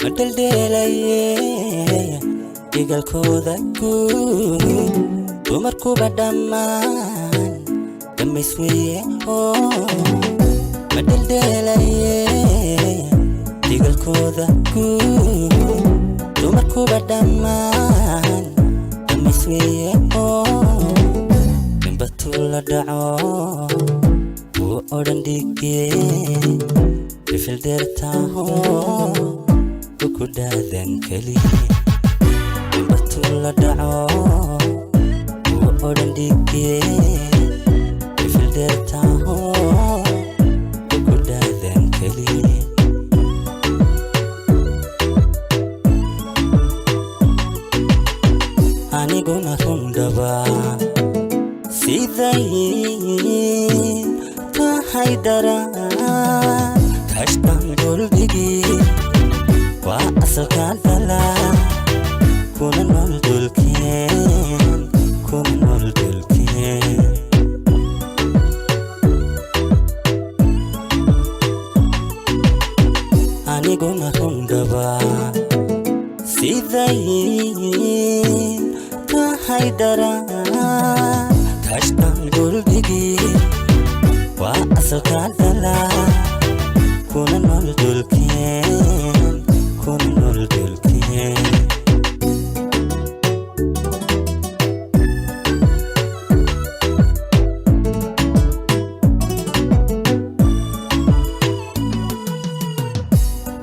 madaldelaye digalkooda guud dumarkuba dhammaan dhammays weeye madaldelaye digalkooda guud dumarkuba dhammaan dhammays weeye ninbatuu la dhaco wuu odhan dhigee ifildeertaaho ku daadan keliya ninbatuu la dhaco wuu odhan dhigee ifildeertaaho ku daadan keliya aniguna rundhaba siday tahay daraa kashtan dulbigii waa asalka dhala kuna nool dulkeen kuna nool dulkeen aniguna rundhaba siday tahay daraa kashtan dulbigii waa asalka dhala kuna nool dulkeen kuna nool dulkeen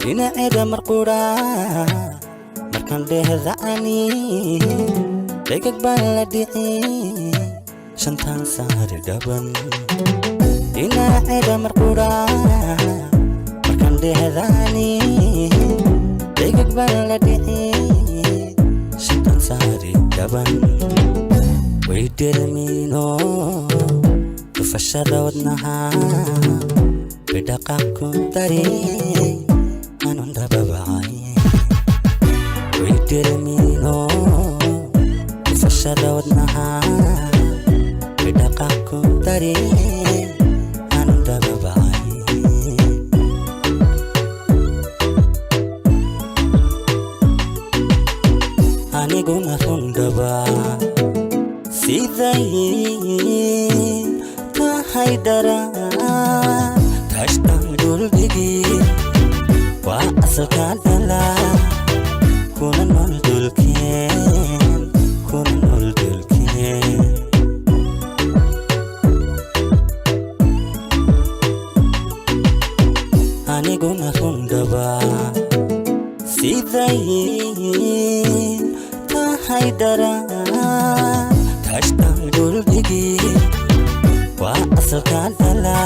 dhinaceeda marquudhaa markan dhehdacani dhegag baan la dhici shantaan saari dhaban dhinaceeda marquudhaa markan dhehdacani dhegag baan la dhici shantaan saari dhaban way dhelmiino dhufashada wadnaha bidhaqaq ku dari anun dababacay way dhelmiino dhufashada wadnaha bidhaqaq ku dari anun dababacay aniguna rundhaba siday tahay daraa kashtan dulbigii waa asalka dhala kuna nool dulkeen kuna nool dulkeen aniguna rundhaba siday tahay daraa kashtan dulbigii waa asalka dhala